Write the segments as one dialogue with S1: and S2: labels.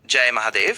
S1: जय महादेव।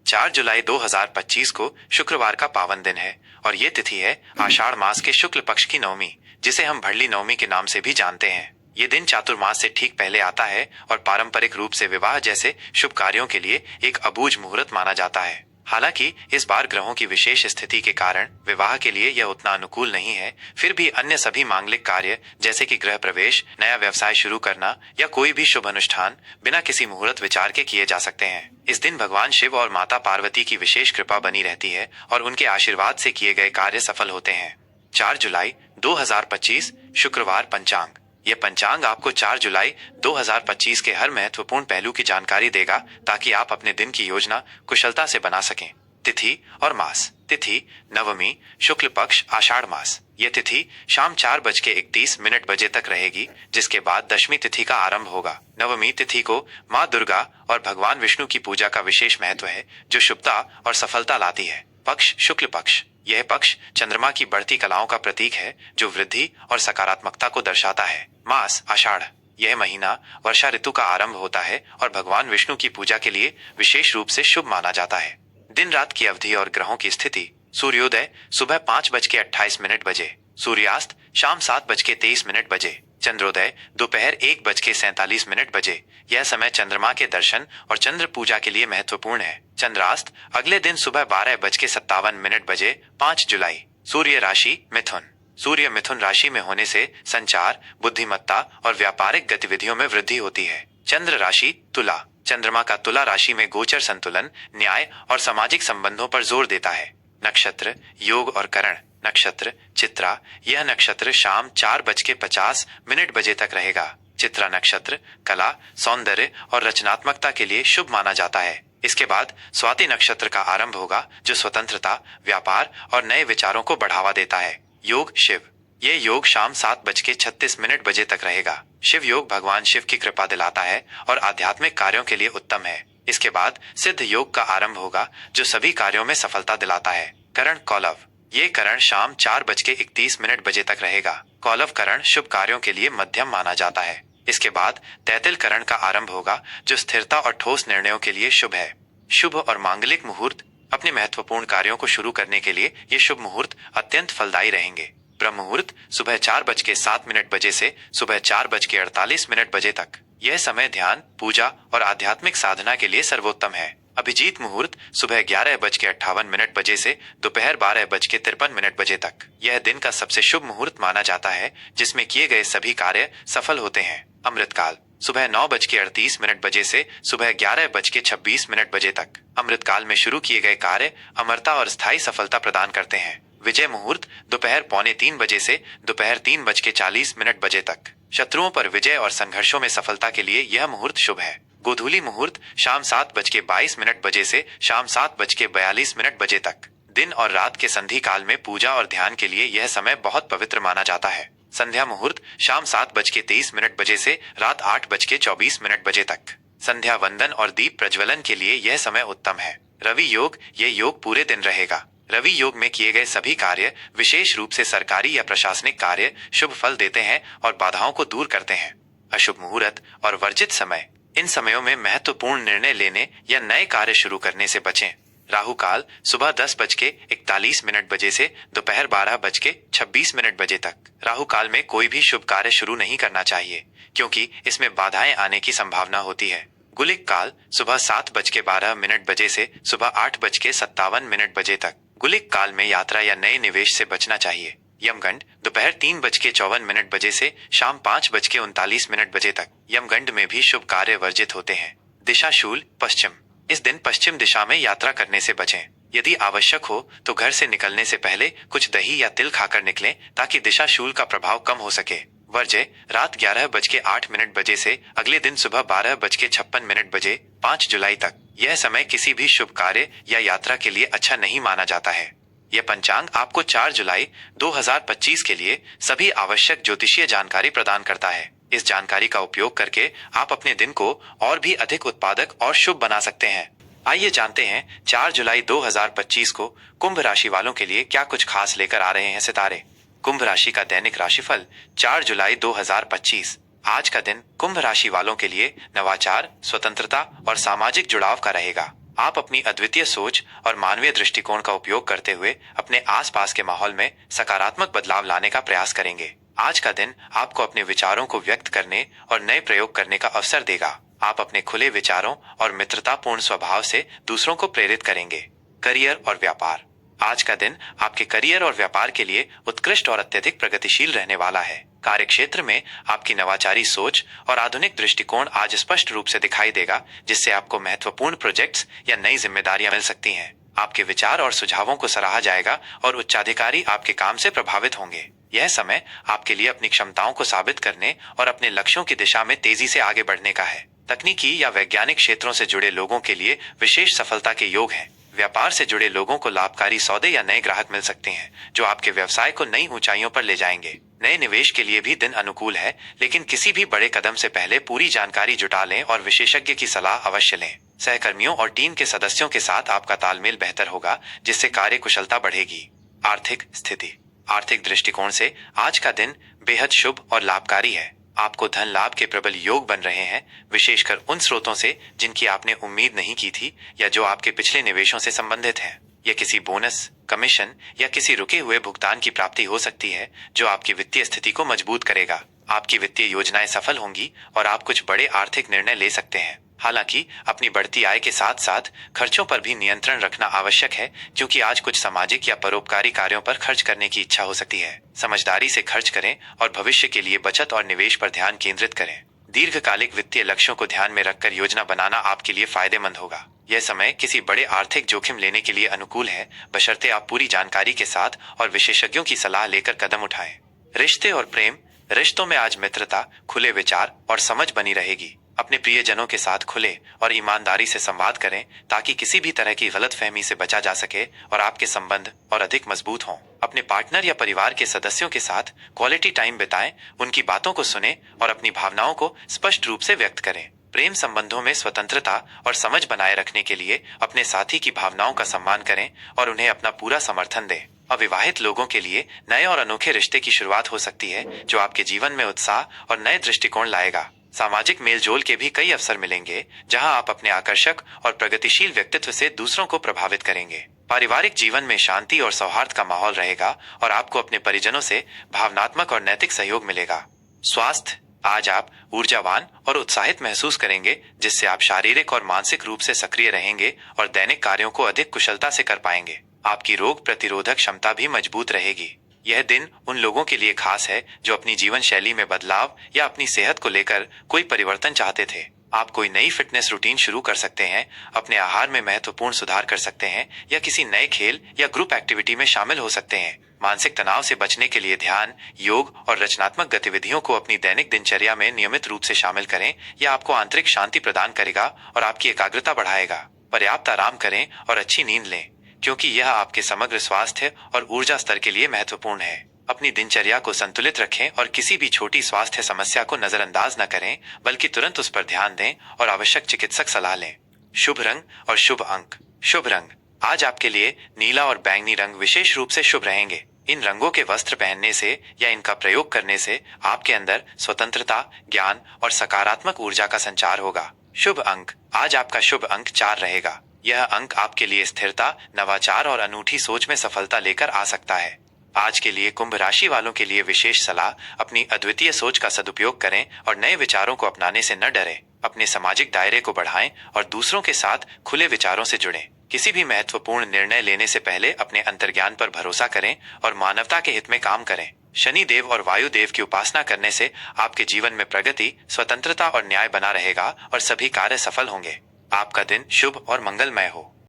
S2: 4 जुलाई 2025 को शुक्रवार का पावन दिन है और ये तिथि है आषाढ़ मास के शुक्ल पक्ष की नवमी, जिसे हम भड़ली नवमी के नाम से भी जानते हैं। ये दिन चातुर्मास से ठीक पहले आता है और पारंपरिक रूप से विवाह जैसे शुभ कार्यों के लिए एक अबूझ मुहूर्त माना जाता है। हालांकि इस बार ग्रहों की विशेष स्थिति के कारण विवाह के लिए यह उतना अनुकूल नहीं है, फिर भी अन्य सभी मांगलिक कार्य जैसे कि गृह प्रवेश, नया व्यवसाय शुरू करना या कोई भी शुभ अनुष्ठान बिना किसी मुहूर्त विचार के किए जा सकते हैं। इस दिन भगवान शिव और माता पार्वती की विशेष कृपा बनी रहती है और उनके आशीर्वाद से किए गए कार्य सफल होते हैं। 4 जुलाई 2025 शुक्रवार पंचांग। यह पंचांग आपको 4 जुलाई 2025 के हर महत्वपूर्ण पहलू की जानकारी देगा ताकि आप अपने दिन की योजना कुशलता से बना सकें। तिथि और मास। तिथि नवमी, शुक्ल पक्ष, आषाढ़ मास। यह तिथि शाम 4:31 बजे तक रहेगी, जिसके बाद दशमी तिथि का आरंभ होगा। नवमी तिथि को माँ दुर्गा और भगवान विष्णु की पूजा का विशेष महत्व है, जो शुभता और सफलता लाती है। पक्ष शुक्ल पक्ष। यह पक्ष चंद्रमा की बढ़ती कलाओं का प्रतीक है, जो वृद्धि और सकारात्मकता को दर्शाता है। मास आषाढ़। यह महीना वर्षा ऋतु का आरंभ होता है और भगवान विष्णु की पूजा के लिए विशेष रूप से शुभ माना जाता है। दिन रात की अवधि और ग्रहों की स्थिति। सूर्योदय सुबह 5:28 बजे, सूर्यास्त शाम 7:23 बजे, चंद्रोदय दोपहर 1:47 बजे। यह समय चंद्रमा के दर्शन और चंद्र पूजा के लिए महत्वपूर्ण है। चंद्रास्त अगले दिन सुबह 12:57 बजे, 5 जुलाई। सूर्य राशि मिथुन। सूर्य मिथुन राशि में होने से संचार, बुद्धिमत्ता और व्यापारिक गतिविधियों में वृद्धि होती है। चंद्र राशि तुला। चंद्रमा का तुला राशि में गोचर संतुलन, न्याय और सामाजिक संबंधों पर जोर देता है। नक्षत्र योग और करण। नक्षत्र चित्रा। यह नक्षत्र शाम 4:50 बजे तक रहेगा। चित्रा नक्षत्र कला, सौंदर्य और रचनात्मकता के लिए शुभ माना जाता है। इसके बाद स्वाति नक्षत्र का आरंभ होगा, जो स्वतंत्रता, व्यापार और नए विचारों को बढ़ावा देता है। योग शिव। ये योग शाम 7:36 बजे तक रहेगा। शिव योग भगवान शिव की कृपा दिलाता है और आध्यात्मिक कार्यों के लिए उत्तम है। इसके बाद सिद्ध योग का आरंभ होगा, जो सभी कार्यों में सफलता दिलाता है। करण कौलव। ये करण शाम 4:31 बजे तक रहेगा। कौलव करण शुभ कार्यों के लिए मध्यम माना जाता है। इसके बाद तैतिल करण का आरंभ होगा, जो स्थिरता और ठोस निर्णयों के लिए शुभ है। शुभ और मांगलिक मुहूर्त। अपने महत्वपूर्ण कार्यों को शुरू करने के लिए ये शुभ मुहूर्त अत्यंत फलदायी रहेंगे। ब्रह्म मुहूर्त सुबह 4:07 बजे से सुबह 4:48 बजे तक। यह समय ध्यान, पूजा और आध्यात्मिक साधना के लिए सर्वोत्तम है। अभिजीत मुहूर्त सुबह 11:58 बजे से दोपहर 12:53 बजे तक। यह दिन का सबसे शुभ मुहूर्त माना जाता है, जिसमें किए गए सभी कार्य सफल होते हैं। अमृतकाल सुबह 9:38 बजे से सुबह 11:26 बजे तक। अमृतकाल में शुरू किए गए कार्य अमरता और स्थायी सफलता प्रदान करते हैं। विजय मुहूर्त दोपहर 2:45 बजे से दोपहर 3:40 बजे तक। शत्रुओं पर विजय और संघर्षों में सफलता के लिए यह मुहूर्त शुभ है। गोधूली मुहूर्त शाम 7:22 बजे से शाम 7:42 बजे तक। दिन और रात के संधि काल में पूजा और ध्यान के लिए यह समय बहुत पवित्र माना जाता है। संध्या मुहूर्त शाम 7:23 बजे से रात 8:24 बजे तक। संध्या वंदन और दीप प्रज्वलन के लिए यह समय उत्तम है। रवि योग। यह योग पूरे दिन रहेगा। रवि योग में किए गए सभी कार्य, विशेष रूप से सरकारी या प्रशासनिक कार्य, शुभ फल देते हैं और बाधाओं को दूर करते हैं। अशुभ मुहूर्त और वर्जित समय। इन समयों में महत्वपूर्ण निर्णय लेने या नए कार्य शुरू करने से बचें। राहु काल सुबह 10:41 बजे से दोपहर 12:26 बजे तक। राहु काल में कोई भी शुभ कार्य शुरू नहीं करना चाहिए, क्योंकि इसमें बाधाएं आने की संभावना होती है। गुलिक काल सुबह 7:12 बजे से सुबह 8:57 बजे तक। गुलिक काल में यात्रा या नए निवेश से बचना चाहिए। यमगंड दोपहर 3:54 बजे से शाम 5:39 बजे तक। यमगंड में भी शुभ कार्य वर्जित होते हैं। दिशाशूल पश्चिम। इस दिन पश्चिम दिशा में यात्रा करने से बचें। यदि आवश्यक हो तो घर से निकलने से पहले कुछ दही या तिल खाकर निकलें, ताकि दिशाशूल का प्रभाव कम हो सके। वर्ज्य रात 11:08 बजे से अगले दिन सुबह 12:56 बजे, 5 जुलाई तक। यह समय किसी भी शुभ कार्य या यात्रा के लिए अच्छा नहीं माना जाता है। यह पंचांग आपको 4 जुलाई 2025 के लिए सभी आवश्यक ज्योतिषीय जानकारी प्रदान करता है। इस जानकारी का उपयोग करके आप अपने दिन को और भी अधिक उत्पादक और शुभ बना सकते हैं। आइए जानते हैं 4 जुलाई 2025 को कुंभ राशि वालों के लिए क्या कुछ खास लेकर आ रहे हैं सितारे। कुंभ राशि का दैनिक राशिफल 4 जुलाई 2025। आज का दिन कुंभ राशि वालों के लिए नवाचार, स्वतंत्रता और सामाजिक जुड़ाव का रहेगा। आप अपनी अद्वितीय सोच और मानवीय दृष्टिकोण का उपयोग करते हुए अपने आसपास के माहौल में सकारात्मक बदलाव लाने का प्रयास करेंगे। आज का दिन आपको अपने विचारों को व्यक्त करने और नए प्रयोग करने का अवसर देगा। आप अपने खुले विचारों और मित्रतापूर्ण स्वभाव से दूसरों को प्रेरित करेंगे। करियर और व्यापार। आज का दिन आपके करियर और व्यापार के लिए उत्कृष्ट और अत्यधिक प्रगतिशील रहने वाला है। कार्य क्षेत्र में आपकी नवाचारी सोच और आधुनिक दृष्टिकोण आज स्पष्ट रूप से दिखाई देगा, जिससे आपको महत्वपूर्ण प्रोजेक्ट्स या नई जिम्मेदारियां मिल सकती हैं। आपके विचार और सुझावों को सराहा जाएगा और उच्चाधिकारी आपके काम से प्रभावित होंगे। यह समय आपके लिए अपनी क्षमताओं को साबित करने और अपने लक्ष्यों की दिशा में तेजी से आगे बढ़ने का है। तकनीकी या वैज्ञानिक क्षेत्रों से जुड़े लोगों के लिए विशेष सफलता के योग हैं। व्यापार से जुड़े लोगों को लाभकारी सौदे या नए ग्राहक मिल सकते हैं, जो आपके व्यवसाय को नई ऊंचाइयों पर ले जाएंगे। नए निवेश के लिए भी दिन अनुकूल है, लेकिन किसी भी बड़े कदम से पहले पूरी जानकारी जुटा लें और विशेषज्ञ की सलाह अवश्य लें। सहकर्मियों और टीम के सदस्यों के साथ आपका तालमेल बेहतर होगा, जिससे कार्य कुशलता बढ़ेगी। आर्थिक स्थिति। आर्थिक दृष्टिकोण से आज का दिन बेहद शुभ और लाभकारी है। आपको धन लाभ के प्रबल योग बन रहे हैं, विशेषकर उन स्रोतों से जिनकी आपने उम्मीद नहीं की थी या जो आपके पिछले निवेशों से संबंधित हैं। यह किसी बोनस, कमीशन या किसी रुके हुए भुगतान की प्राप्ति हो सकती है, जो आपकी वित्तीय स्थिति को मजबूत करेगा। आपकी वित्तीय योजनाएं सफल होंगी और आप कुछ बड़े आर्थिक निर्णय ले सकते हैं। हालांकि अपनी बढ़ती आय के साथ साथ खर्चों पर भी नियंत्रण रखना आवश्यक है, क्योंकि आज कुछ सामाजिक या परोपकारी कार्यों पर खर्च करने की इच्छा हो सकती है। समझदारी से खर्च करें और भविष्य के लिए बचत और निवेश पर ध्यान केंद्रित करें। दीर्घकालिक वित्तीय लक्ष्यों को ध्यान में रखकर योजना बनाना आपके लिए फायदेमंद होगा। यह समय किसी बड़े आर्थिक जोखिम लेने के लिए अनुकूल है, बशर्ते आप पूरी जानकारी के साथ और विशेषज्ञों की सलाह लेकर कदम उठाएं। रिश्ते और प्रेम। रिश्तों में आज मित्रता, खुले विचार और समझ बनी रहेगी। अपने प्रियजनों के साथ खुले और ईमानदारी से संवाद करें, ताकि किसी भी तरह की गलतफहमी से बचा जा सके और आपके संबंध और अधिक मजबूत हों। अपने पार्टनर या परिवार के सदस्यों के साथ क्वालिटी टाइम बिताएं, उनकी बातों को सुनें और अपनी भावनाओं को स्पष्ट रूप से व्यक्त करें। प्रेम संबंधों में स्वतंत्रता और समझ बनाए रखने के लिए अपने साथी की भावनाओं का सम्मान करें और उन्हें अपना पूरा समर्थन दें। अविवाहित लोगों के लिए नए और अनोखे रिश्ते की शुरुआत हो सकती है, जो आपके जीवन में उत्साह और नए दृष्टिकोण लाएगा। सामाजिक मेलजोल के भी कई अवसर मिलेंगे, जहां आप अपने आकर्षक और प्रगतिशील व्यक्तित्व से दूसरों को प्रभावित करेंगे। पारिवारिक जीवन में शांति और सौहार्द का माहौल रहेगा और आपको अपने परिजनों से भावनात्मक और नैतिक सहयोग मिलेगा। स्वास्थ्य। आज आप ऊर्जावान और उत्साहित महसूस करेंगे, जिससे आप शारीरिक और मानसिक रूप से सक्रिय रहेंगे और दैनिक कार्यों को अधिक कुशलता से कर पाएंगे। आपकी रोग प्रतिरोधक क्षमता भी मजबूत रहेगी। यह दिन उन लोगों के लिए खास है जो अपनी जीवन शैली में बदलाव या अपनी सेहत को लेकर कोई परिवर्तन चाहते थे। आप कोई नई फिटनेस रूटीन शुरू कर सकते हैं, अपने आहार में महत्वपूर्ण सुधार कर सकते हैं या किसी नए खेल या ग्रुप एक्टिविटी में शामिल हो सकते हैं। मानसिक तनाव से बचने के लिए ध्यान, योग और रचनात्मक गतिविधियों को अपनी दैनिक दिनचर्या में नियमित रूप से शामिल करें। यह आपको आंतरिक शांति प्रदान करेगा और आपकी एकाग्रता बढ़ाएगा। पर्याप्त आराम करें और अच्छी नींद लें, क्योंकि यह आपके समग्र स्वास्थ्य और ऊर्जा स्तर के लिए महत्वपूर्ण है। अपनी दिनचर्या को संतुलित रखें और किसी भी छोटी स्वास्थ्य समस्या को नजरअंदाज न करें, बल्कि तुरंत उस पर ध्यान दें और आवश्यक चिकित्सक सलाह लें। शुभ रंग और शुभ अंक। शुभ रंग। आज आपके लिए नीला और बैंगनी रंग विशेष रूप से शुभ रहेंगे। इन रंगों के वस्त्र पहनने से या इनका प्रयोग करने से आपके अंदर स्वतंत्रता, ज्ञान और सकारात्मक ऊर्जा का संचार होगा। शुभ अंक। आज आपका शुभ अंक 4 रहेगा। यह अंक आपके लिए स्थिरता, नवाचार और अनूठी सोच में सफलता लेकर आ सकता है। आज के लिए कुंभ राशि वालों के लिए विशेष सलाह, अपनी अद्वितीय सोच का सदुपयोग करें और नए विचारों को अपनाने से न डरें। अपने सामाजिक दायरे को बढ़ाएं और दूसरों के साथ खुले विचारों से जुड़ें। किसी भी महत्वपूर्ण निर्णय लेने से पहले अपने अंतर्ज्ञान पर भरोसा करें और मानवता के हित में काम करें। शनि देव और वायु देव की उपासना करने से आपके जीवन में प्रगति, स्वतंत्रता और न्याय बना रहेगा और सभी कार्य सफल होंगे। आपका दिन शुभ और मंगलमय हो।